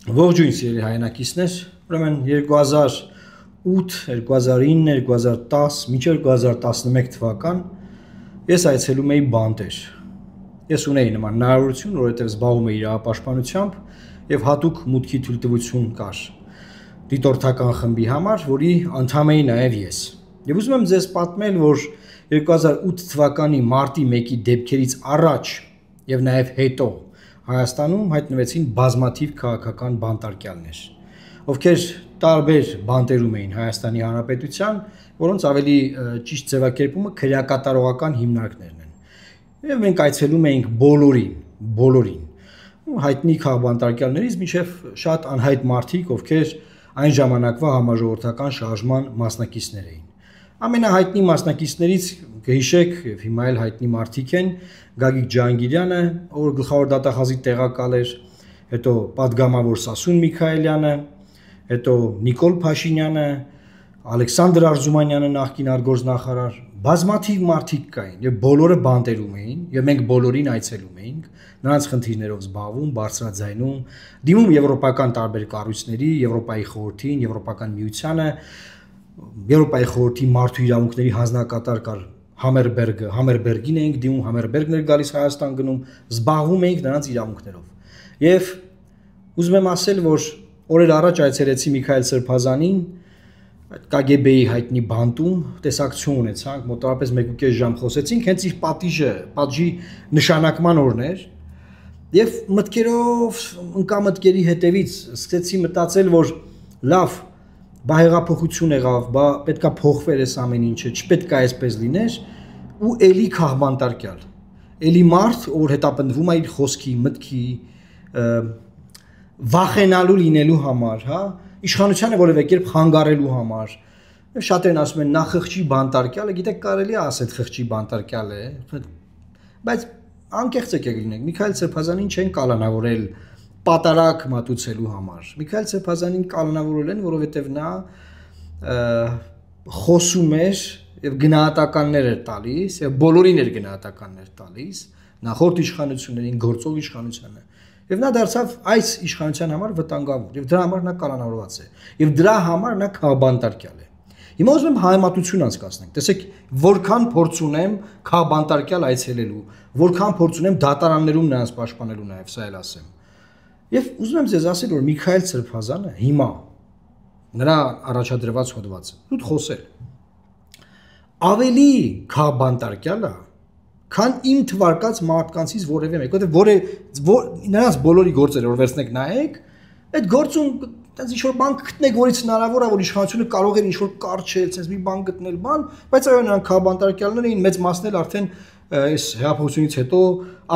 Ողջույն սիրելի հայրենակիցներ, ուրեմն 2008, 2009, 2010, մինչև 2011 թվական ես այցելում էի Բանտեր։ Ես ունեի նման հնարավորություն, որովհետև զբաղվում էի իրավապաշտպանությամբ եւ հատուկ մուտքի թույլտվություն կար դիտորդական խմբի համար, որի անդամ էի նաեւ ես։ Եվ ուզում եմ ձեզ պատմել, որ 2008 թվականի մարտի 1-ի դեպքերից առաջ եւ նաեւ հետո Հայաստանում հայտնվեցին բազմաթիվ քաղաքական բանտարկյալներ, ովքեր տարբեր բանտերում էին Հայաստանի Հանրապետության, որոնց ավելի ճիշտ ձևակերպումը քրեակատարողական հիմնարկներն են։ Եվ մենք այցելում էինք բոլորին, հայտնի քաղաքաբանտարկյալներից մինչև շատ անհայտ մարդիկ, ովքեր այն ժամանակվա համաժողովրդական շարժման մասնակիցներ էին։ Ամենահայտնի մասնակիցներից կհիշեք եւ հիմա էլ հայտնի մարդիկ են Գագիկ Ջահանգիրյանը, ով գլխավոր դատախազի տեղակալ էր, հետո պատգամավոր Սասուն Միքայելյանը, հետո Նիկոլ Փաշինյանը, Ալեքսանդր Արզումանյանը նախկին արտգործնախարար, բազմաթիվ մարդիկ կային եւ բոլորը բանտերում էին եւ մենք բոլորին այցելում էինք, նրանց խնդիրներով զբաղվում, բարձրաձայնում, դիմում եվրոպական տարբեր կառույցների, Եվրոպայի խորհրդին, Եվրոպական միությանը, Եվրոպայի խորհրդի մարդու իրավունքների հանձնակատար կար Համերբերգին էինք դիմում, Համերբերգն էր գալիս Հայաստան գնում, զբաղվում էինք նրանց իրավունքներով։ Եվ ուզում եմ ասել, որ օրեր առաջ այցելեցի Միքայել Սրբազանին, KGB-ի հայտնի բանտում, տեսակցություն ունեցանք, մոտավորապես 1.5 ժամ խոսեցինք, հենց իր պատժի նշանակման օրն էր, եւ մտքերով ընկամտկերի հետևից սկսեցի մտածել, որ լավ, բա հեղափոխություն եղավ, բա պետքա փոխվեր այս ամեն ինչը, չպետք է այսպես լիներ, ու էլի քաղաքաբանտարկյալ, էլի մարդ, որ հետապնդվում է իր խոսքի, մտքի, վախենալու լինելու համար, հա, իշխանությանը որևէ կերպ խանգարելու համար։ Շատերն ասում են նա խղճի բանտարկյալ է, գիտեք, կարելի է ասել խղճի բանտարկյալ է, բայց անկեղծ եկեք լինենք, Միքայել Սրբազանին չեն կալանավորել պատարակ մատուցելու համար։ Միքայել Սրբազանին կալանավորել են, որովհետև նա խոսում էր եւ գնահատականներ էր տալիս, եւ բոլորին էր գնահատականներ տալիս, նախորդ իշխանություններին, գործող իշխանությանը։ Եվ նա դարձավ այս իշխանության համար վտանգավոր, եւ դրա համար նա կալանավորված է, եւ դրա համար նա քաղաքաբանտարկյալ է։ Հիմա ուզում եմ հայմատություն անցկացնենք։ Տեսեք, որքան փորձ ունեմ քաղաքաբանտարկյալ այցելելու, որքան փորձ ունեմ դատարաններում նրանց պաշտպանելու նաեւ, սա էլ ասեմ։ Եվ ուզում եմ ձեզ ասել, որ Միքայել Սրբազանը հիմա նրա առաջադրված հոդվածը, դուք խոսել, ավելի քաղաքաբանտարկյալ է, քան իմ թվարկած մարդկանցից որևէ մեկ, որովհետև նրանց բոլորի գործերը որ վերցնեք նայեք, այդ գործում տենց ինչ-որ բան գտնեք, որից հնարավոր է, որ իշխանությունը կարող էր ինչ-որ կարճել, տենց մի բան գտնել, բայց այո, նրանք քաղաքաբանտարկյալներ էին, մեծ մասն էլ արդեն այս հեղափոխությունից հետո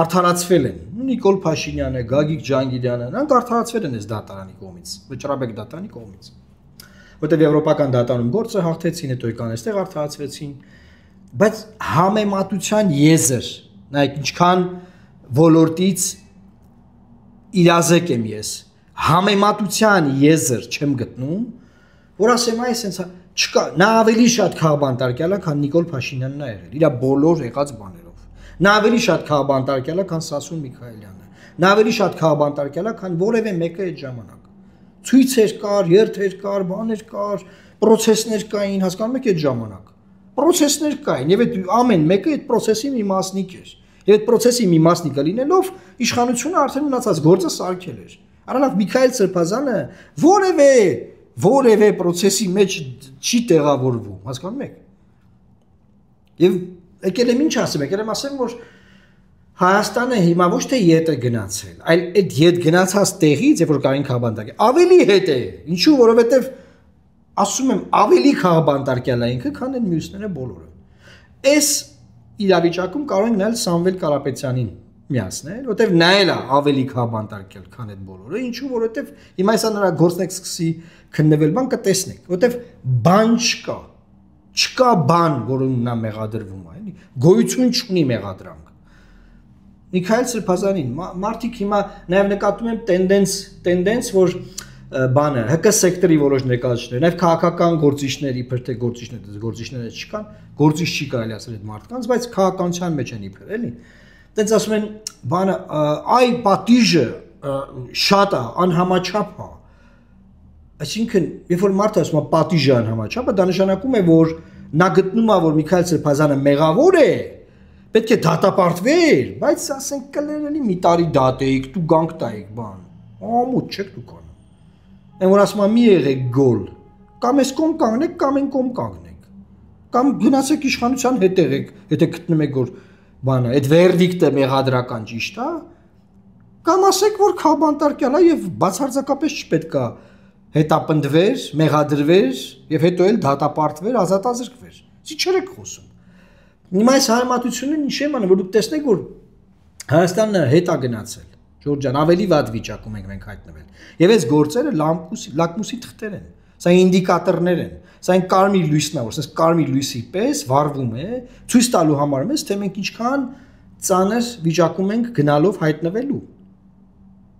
արդարացվել են։ Նիկոլ Փաշինյանը, Գագիկ Ջահանգիրյանը, նրանք արդարացվել են այս դատարանի կողմից, Վճռաբեկ դատարանի կողմից։ Որտեղ եվրոպական դատարանում գործը հաղթեցին, հետո եկան այստեղ արդարացվեցին, բայց համեմատության եզր, նայեք ինչքան ոլորտից իրազեկ եմ ես, համեմատության եզր չեմ գտնում, որ ասեմ այ սենց չկա, նա ավելի շատ քաղաքաբանտարկյալ է, քան Նիկոլ Փաշինյանն է եղել, իր բոլոր եղած բաներով։ Նա ավելի շատ քաղաքաբանտարկյալ է, քան Սասուն Միքայելյանը։ Նա ավելի շատ քաղաքաբանտարկյալ է, քան որևէ մեկը այդ ժամանակ։ Ցույցեր կար, երթեր կար, բաներ կար, պրոցեսներ կային, հասկանում եք այդ ժամանակ։ Պրոցեսներ կային, եւ այդ ամեն մեկը այդ պրոցեսի մի մասնիկ էր։ Եվ այդ պրոցեսի մի մասնիկը լինելով իշխանությունը արդեն մնացած գործը սարքել էր։ Արանավ Միքայել Սրբազանը որևէ պրոցեսի մեջ չի տեղավորվում, հասկանում եք։ Եվ եկել եմ ինչ ասեմ, եկել եմ ասեմ, որ Հայաստանը հիմա ոչ թե ետ է գնացել, այլ այդ ետ գնացած տեղից, երբ որ կային քաղաքաբանտարկյալ, ավելի հետ է։ Ինչու, որովհետև ասում եմ, ավելի քաղաքաբանտարկյալ է ինքը, քան այն մյուսները բոլորը։ Այս իրավիճակում կարող ենք նայել Սամվել Կարապետյանին միացնել, որովհետև նա էլ է ավելի քաղաքաբանտարկյալ, քան այդ բոլորը, ինչու, որովհետև հիմա հեսա նրա գործն եք սկսի քննվել, բան կտեսնեք, որովհետև բան չկա բան, որում նա մեղադրվում է, էլի, գոյություն չունի մեղադրանք։ Միքայել Սրբազանին, մարդիկ հիմա նաև նկատում եմ տենդենս, որ բանը, ՀԿ սեկտորի որոշ ներկայացուցիչներ, նաև քաղաքական գործիչներ, իբր թե գործիչները չկան, գործիչ չի կարելի ասել այդ մարդկանց, բայց քաղաքականության մեջ են իբր, էլի։ Տենց ասում են, բանը, այ պատիժը շատ է, անհամաչափ է։ Այսինքն, երբ որ մարդը ասում է պատիժը անհամաչափ է, դա նշանակում է, որ նա գտնում է, որ Միքայել Սրբազանը մեղավոր է, պետք է դատապարտվեր, բայց ասենք կլերելի մի տարի դատեիք, դու գանք տայիք, բան։ Ամուտ չեք դուք անում։ Այն որ ասում է մի եղեք գոլ, կամ էս կողմ կանգնեք, կամ այն կողմ կանգնեք։ Կամ գնացեք իշխանության հետ եղեք, եթե գտնում եք որ բանը, այդ վերդիկտը մեղադրական ճիշտ է, կամ ասեք որ քաբանտարկյալ է եւ բացարձակապես չպետք է հետապնդվեր, մեղադրվեր եւ հետո էլ դատապարտվեր, ազատազրկվեր։ Չի չեք խոսում։ Հիմա այս հայմատությունն ինչ եմ անում, որ դուք տեսնեք որ Հայաստանը հետ է գնացել։ Ժորժ ջան, ավելի վատ վիճակում ենք մենք հայտնվել։ Եվ այս գործերը լակմուսի թղթեր են։ Սա ինդիկատորներ են։ Սա այն կարմիր լույսն է, որ ասես կարմիր լույսի պես վառվում է, ցույց տալու համար մեզ, թե մենք ինչքան ծանր վիճակում ենք գնալով հայտնվելու։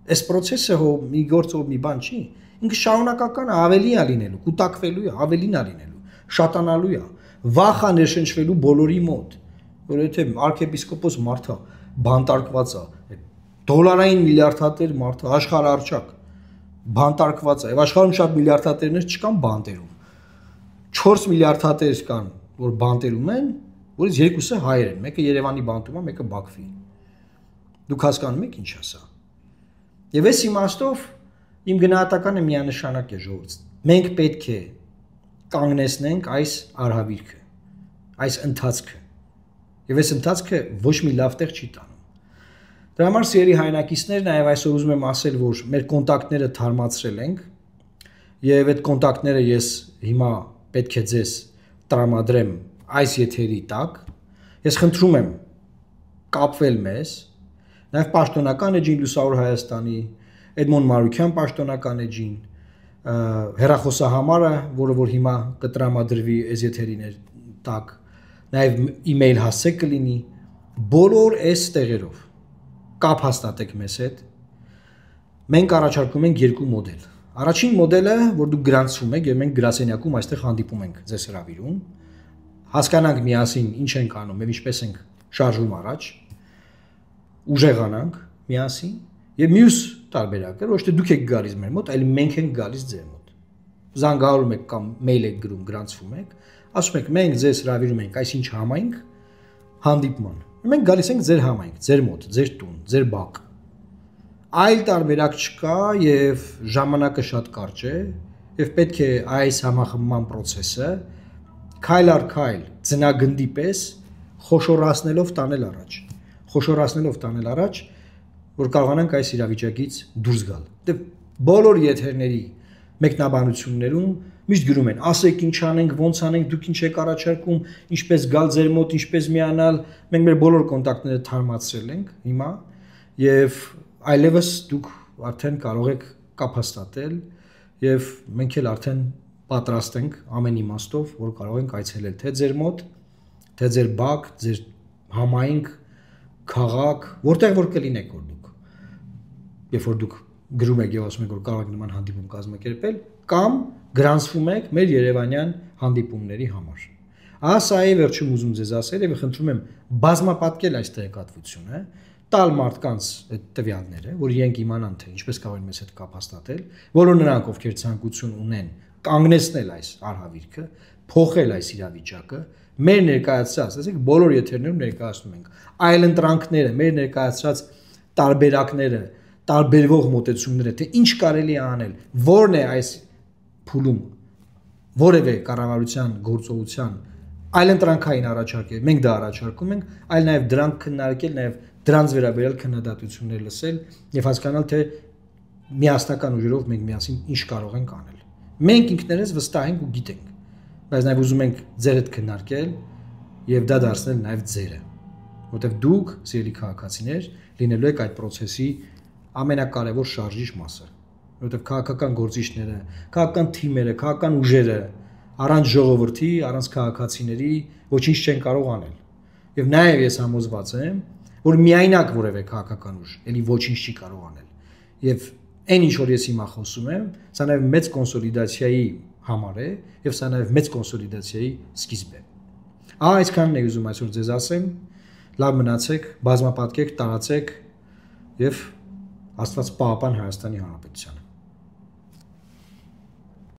Այս process-ը հո մի գործով մի բան չի։ Ինքը շարունակական ավելի է լինելու, կուտակվելու է, ավելին է լինելու, շատանալու է, վախ է ներշնչվելու բոլորի մոտ, որ եթե arczepiskopos մարդը բանտարկված է, դոլարային միլիարդատեր մարդը աշխարհարչակ բանտարկված է, եւ աշխարհում շատ միլիարդատերներ չկան բանտերում։ 4 միլիարդատեր կան, որ բանտերում են, որից երկուսը հայեր են, մեկը Երևանի բանտում է, մեկը Բաքվի։ Դուք հասկանում եք ինչ է սա։ Եվ այս իմաստով իմ գնահատականը միանշանակ է ժողովուրդ։ Մենք պետք է կանգնեցնենք այս արհավիրքը, այս ընթացքը։ Եվ այս ընթացքը ոչ մի լավ տեղ չի տանում։ Դրա համար սիրելի հայրենակիցներ, նաև այսօր ուզում եմ ասել, որ մեր կոնտակտները թարմացրել ենք, եւ այդ կոնտակտները ես հիմա պետք է ձեզ տրամադրեմ այս եթերի տակ։ Ես խնդրում եմ կապվել մեզ, նաև պաշտոնական էջին Լուսավոր Հայաստանի, Էդմոն Մարուկյան պաշտոնական էջին, հեռախոսահամարը, որը որ հիմա կտրամադրվի այս եթերիներ տակ, նաև email հասցեք կլինի, բոլոր այս տեղերով կապ հաստատեք մեզ հետ։ Մենք առաջարկում ենք երկու մոդել։ Առաջին մոդելը, որ դուք գրանցվում եք եւ մենք գրասենյակում այստեղ հանդիպում ենք ձեզ հրավիրում, հասկանանք միասին ինչ ենք անում եւ ինչպես ենք շարժվում առաջ, ուժեղանանք միասին եւ մյուս տարբերակը ոչ թե դուք եք գալիս մեր մոտ, այլ մենք ենք գալիս ձեր մոտ։ Զանգահարում եք կամ մեյլ եք գրում, գրանցվում եք, ասում եք մենք ձեզ հրավիրում ենք այսինչ համայնք հանդիպման։ Մենք գալիս ենք ձեր համայնք, ձեր մոտ, ձեր տուն, ձեր բակ։ Այլ տարբերակ չկա եւ ժամանակը շատ կարճ է եւ պետք է այս համախմբման process-ը քայլ առ քայլ ձնագնդի պես խոշորացնելով տանել առաջ, որ կարողանանք այս իրավիճակից դուրս գալ։ Դե բոլոր եթերների մեկնաբանություններում միշտ գրում են, ասեք ինչ անենք, ոնց անենք, դուք ինչ եք առաջարկում, ինչպես գալ ձեր մոտ, ինչպես միանալ, մենք մեր բոլոր կոնտակտները թարմացրել ենք հիմա եւ այլևս դուք արդեն կարող եք կապ հաստատել եւ մենք էլ արդեն պատրաստ ենք ամեն իմաստով, որ կարող ենք այցելել թե ձեր մոտ, թե ձեր բակ, ձեր համայնք, քաղաք, որտեղ որ կլինեք որ դուք։ Երբ որ դուք գրում եք եւ ասում եք որ կարող եք նման հանդիպում կազմակերպել կամ գրանցվում եք մեր Երևանյան հանդիպումների համար։ Ահա սա է վերջում ուզում ձեզ ասել եւ խնդրում եմ բազմապատկել այս տեղեկատվությունը, տալ մարդկանց այդ տվյալները, որ իրենք իմանան թե ինչպես կարող են մեզ հետ կապ հաստատել, բոլոր նրանք ովքեր ցանկություն ունեն կանգնեցնել այս արհավիրքը, փոխել այս իրավիճակը, մեր ներկայացած, ասենք բոլոր եթերներում ներկայացնում ենք այլ ընտրանքները, մեր ներկայացած տարբերակները, տարբերվող մոտեցումները, թե ինչ կարելի է անել, որն է այս փուլում որևէ կառավարության գործողության այլընտրանքային առաջարկել, մենք դա առաջարկում ենք, այլ նաև դրանք քննարկել, նաև դրանց վերաբերյալ քննադատություններ լսել եւ հասկանալ թե միասնական ուժերով մենք միասին ինչ կարող ենք անել։ Մենք ինքներս վստահ ենք ու գիտենք, բայց նաև ուզում ենք ձեր հետ քննարկել եւ դա դարձնել նաև ձերը, որովհետեւ դուք, սիրելի քաղաքացիներ, լինելու եք այդ process-ի ամենակարևոր շարժիչ մասը, որովհետեւ քաղաքական գործիչները, քաղաքական թիմերը, քաղաքական ուժերը առանց ժողովրդի, առանց քաղաքացիների ոչինչ չեն կարող անել։ Եվ նաև ես համոզված եմ, որ միայնակ որևէ քաղաքական ուժ էլի ոչինչ չի կարող անել։ Եվ այն ինչ որ ես հիմա խոսում եմ, սա նաև մեծ կոնսոլիդացիայի համար է, եւ սա նաև մեծ կոնսոլիդացիայի սկիզբ է։ Ահա այսքանն եմ ուզում այսօր ձեզ ասեմ։ Լավ մնացեք, բազմապատկեք, տարածեք եւ Աստված պահապան Հայաստանի Հանրապետությանը։